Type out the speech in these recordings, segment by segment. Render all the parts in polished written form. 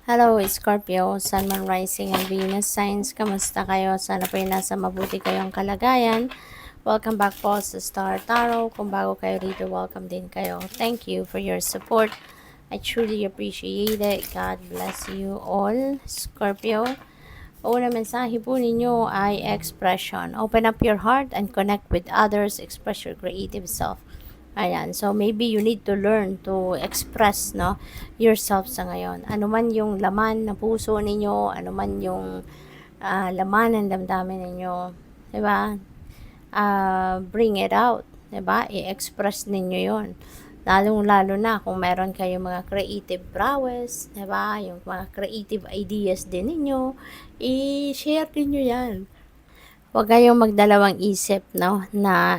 Hello, Scorpio, Sun, Moon, Rising, and Venus signs. Kamusta kayo? Sana po nasa mabuti kayong kalagayan. Welcome back po sa Star Tarot. Kung bago kayo dito, welcome din kayo. Thank you for your support. I truly appreciate it. God bless you all, Scorpio. Una mensahe po ninyo ay expression. Open up your heart and connect with others. Express your creative self. Ayan. So, maybe you need to learn to express, no, yourself sa ngayon. Ano man yung laman ng puso ninyo, ano man yung laman ng damdamin ninyo, di ba? Bring it out, di ba? I-express ninyo yon. Lalong-lalo na kung meron kayong mga creative prowess, di ba? Yung mga creative ideas din ninyo, i-share ninyo yan. Huwag kayong magdalawang isip, no, na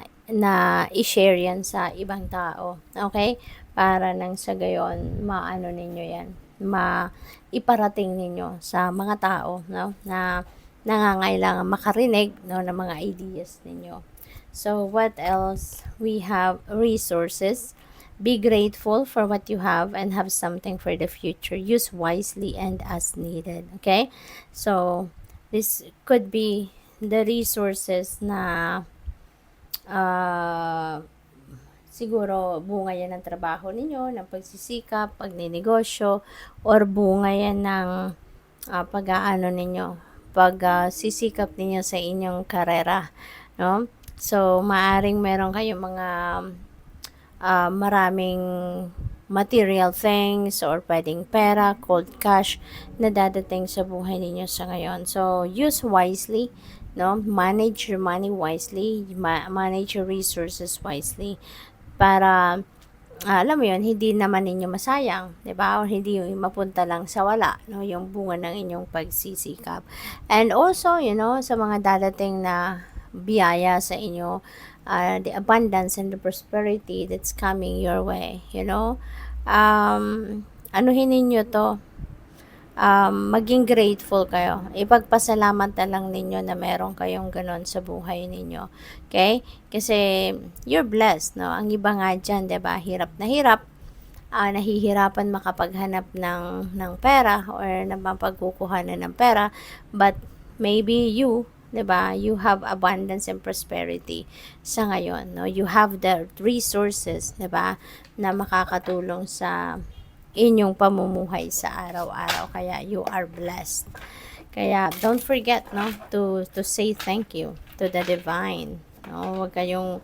i-share yan sa ibang tao. Okay? Para nang sa gayon, maano ninyo yan, iparating ninyo sa mga tao, no, na nangangailangan makarinig, no, ng mga ideas ninyo. So, what else? We have resources. Be grateful for what you have and have something for the future. Use wisely and as needed. Okay? So, this could be the resources na siguro bunga yan ng trabaho ninyo, ng pagsisikap, pagninegosyo, or bunga yan ng pag-aano ninyo, pagsisikap ninyo sa inyong karera, no? So, maaring meron kayong mga maraming material things or pwedeng pera, cold cash na dadating sa buhay ninyo sa ngayon. So, use wisely, no? Manage your money wisely, manage your resources wisely para alam mo yun, hindi naman ninyo masayang, 'di ba? Or hindi yung mapunta lang sa wala, no, yung bunga ng inyong pagsisikap. And also, sa mga dadating na biyaya sa inyo, the abundance and the prosperity that's coming your way, anuhin ninyo to, maging grateful kayo. Ipagpasalamat na lang ninyo na meron kayong ganon sa buhay ninyo. Okay? Kasi you're blessed, no? Ang iba nga dyan, diba? Hirap na hirap. Nahihirapan makapaghanap ng pera or na mapagkukuhanan ng pera. But maybe you, diba? You have abundance and prosperity sa ngayon, no? You have the resources, diba? Na makakatulong sa inyong pamumuhay sa araw-araw. Kaya you are blessed. Kaya don't forget, no, to say thank you to the divine. No, huwag kayong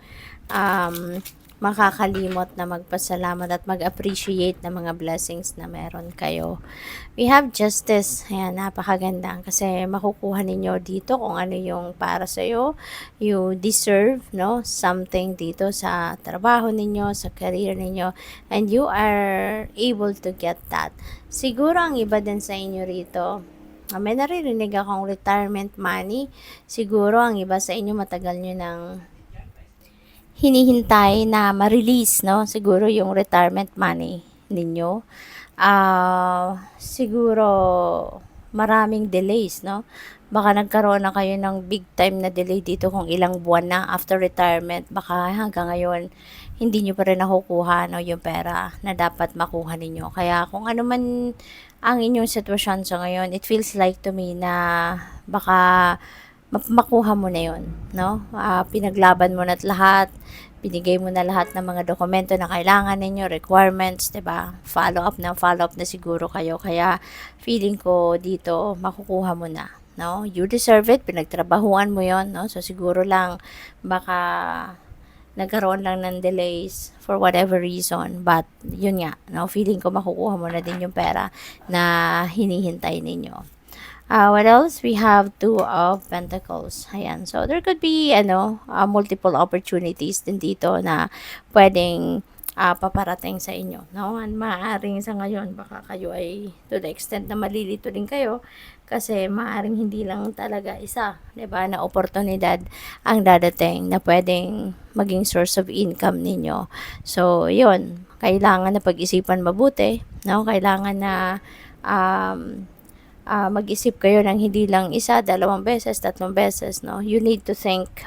makakalimot na magpasalamat at mag-appreciate ng mga blessings na meron kayo. We have justice. Ayan, napakaganda kasi makukuha ninyo dito kung ano yung para sa'yo. You deserve, no, something dito sa trabaho ninyo, sa career ninyo, and you are able to get that. Siguro ang iba din sa inyo rito, may naririnig akong retirement money. Siguro ang iba sa inyo matagal nyo ng hinihintay na ma-release, no? Siguro yung retirement money ninyo. Siguro maraming delays, no? Baka nagkaroon na kayo ng big time na delay dito kung ilang buwan na after retirement. Baka hanggang ngayon, hindi nyo pa rin nakukuha, no, yung pera na dapat makuha ninyo. Kaya kung ano man ang inyong sitwasyon sa ngayon, it feels like to me na baka makuha mo na yun, no? Pinaglaban mo na't lahat, binigay mo na lahat ng mga dokumento na kailangan ninyo, requirements, 'di ba? Follow up na siguro kayo. Kaya feeling ko dito makukuha mo na, no? You deserve it, pinagtrabahuan mo 'yon, no? So siguro lang baka nagkaroon lang ng delays for whatever reason, but yun nga, no? Feeling ko makukuha mo na din yung pera na hinihintay ninyo. What else? We have Two of Pentacles. Ayan. So, there could be, multiple opportunities din dito na pwedeng paparating sa inyo. No? And maaaring sa ngayon, baka kayo ay to the extent na malilito din kayo kasi maaaring hindi lang talaga isa, 'di ba, na oportunidad ang dadating na pwedeng maging source of income ninyo. So, yun. Kailangan na pag-isipan mabuti. No? Kailangan na mag-isip kayo ng hindi lang isa, dalawang beses, tatlong beses, no? You need to think,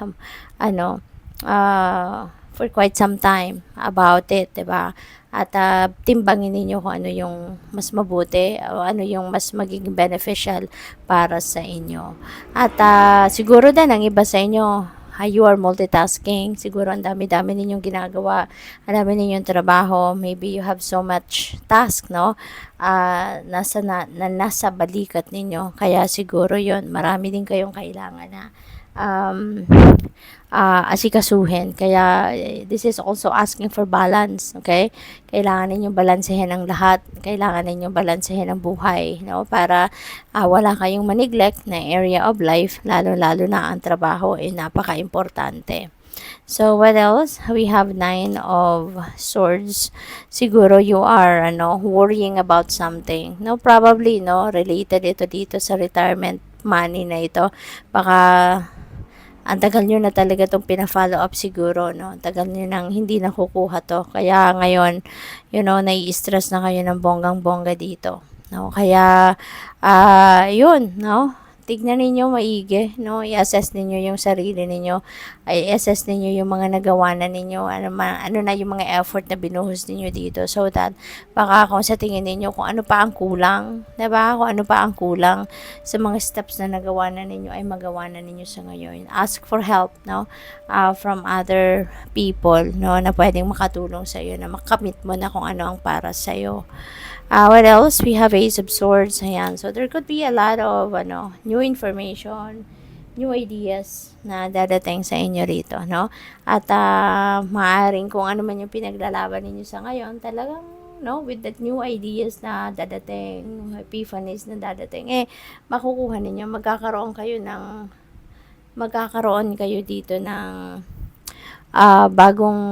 for quite some time about it, diba? at timbangin ninyo kung ano yung mas mabuti o ano yung mas magiging beneficial para sa inyo. At siguro din ang iba sa inyo, you are multitasking. Siguro ang dami-dami ninyong ginagawa, ang dami ninyong trabaho. Maybe you have so much task, no? Nasa balikat ninyo. Kaya siguro yon marami din kayong kailangan na um, asikasuhin. Kaya this is also asking for balance, okay? Kailangan ninyong balansehin ang lahat. Kailangan ninyong balansehin ang buhay, no? Para wala kayong maneglect na area of life, lalo-lalo na ang trabaho ay napaka-importante. So, what else? We have 9 of Swords. Siguro you are, worrying about something. No, probably, no, related ito dito sa retirement money na ito. Baka ang tagal nyo na talaga itong pina-follow up siguro, no? Ang tagal nyo nang hindi nakukuha to. Kaya ngayon, nai-stress na kayo ng bonggang-bongga dito. No? Kaya, yun, no? Tignan ninyo maigi, no? I-assess ninyo yung sarili ninyo. I-assess ninyo yung mga nagawa na ninyo. Ano na yung mga effort na binuhos ninyo dito. So that, baka kung sa tingin ninyo, kung ano pa ang kulang, diba? Kung ano pa ang kulang sa mga steps na nagawa na ninyo, ay magawa na ninyo sa ngayon. Ask for help, no? From other people, no? Na pwedeng makatulong sa iyo, na makamit mo na kung ano ang para sa iyo. What else? We have Ace of Swords. Ayan. So, there could be a lot of, new information, new ideas na dadating sa inyo rito, no? At, maaaring kung ano man yung pinaglalaban ninyo sa ngayon, talagang, no, with that new ideas na dadating, epiphanies na dadating, makukuha ninyo, magkakaroon kayo dito ng, bagong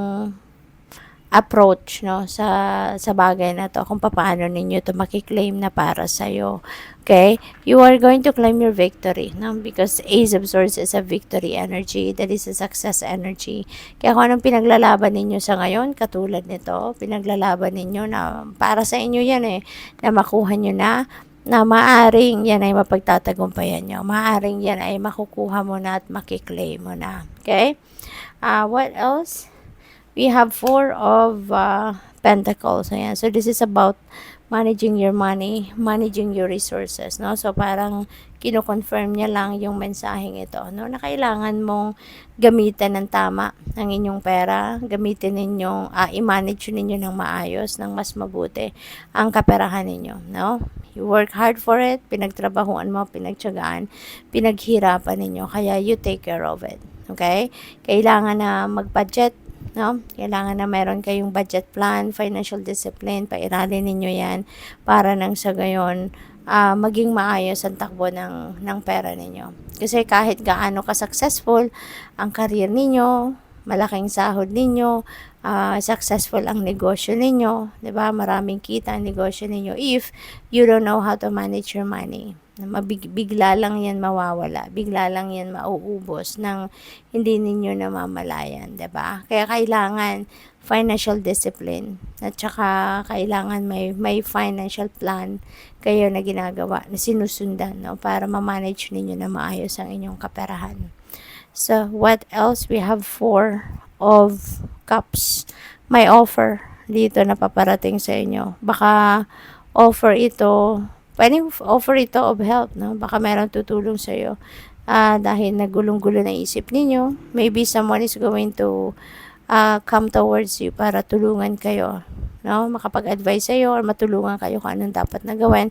approach, no, sa bagay na to, kung paano ninyo to makiklaim na para sa iyo. Okay, you are going to claim your victory, no, because Ace of Swords is a victory energy, that is a success energy. Kaya kung anong pinaglalaban ninyo sa ngayon, katulad nito, pinaglalaban ninyo na para sa inyo yan, na makuha nyo na maaring yan ay mapagtatagumpayan nyo, maaring yan ay makukuha mo na at makiklaim mo na. Okay, what else? We have 4 of Pentacles. Ayan. So, this is about managing your money, managing your resources, no? So, parang kino-confirm niya lang yung mensaheng ito, no? Na kailangan mong gamitan ng tama ang inyong pera, gamitin ninyong, i-manage ninyo ng maayos, ng mas mabuti ang kaperahan ninyo, no? You work hard for it, pinagtrabahuan mo, pinagtiyagaan, pinaghirapan ninyo, kaya you take care of it, okay? Kailangan na mag-budget, no? Kailangan na meron kayong budget plan, financial discipline, pairalin ninyo yan para nang sa gayon maging maayos ang takbo ng pera ninyo. Kasi kahit gaano ka-successful ang career ninyo, malaking sahod ninyo, successful ang negosyo ninyo, 'di ba? Maraming kita ang negosyo ninyo, if you don't know how to manage your money, bigla lang yan mawawala, bigla lang yan mauubos ng hindi ninyo namamalayan, 'di ba? Kaya kailangan financial discipline, at saka kailangan may financial plan kayo na ginagawa, na sinusundan, no, para ma-manage ninyo na maayos ang inyong kaperahan. So, what else? We have 4 of Cups. May offer dito na paparating sa inyo. Baka pwedeng offer ito of help, no? Baka meron tutulong sa iyo. Dahil nagulong-gulo na isip ninyo, maybe someone is going to come towards you para tulungan kayo, no? Makapag-advise sa iyo or matulungan kayo kung anong dapat na gawin,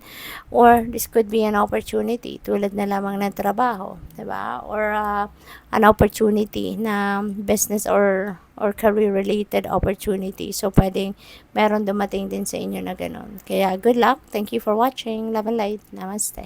or this could be an opportunity tulad na lamang ng trabaho, 'di ba? Or an opportunity na business or career related opportunity. So pwedeng meron dumating din sa inyo na ganun. Kaya good luck. Thank you for watching. Love and light. Namaste.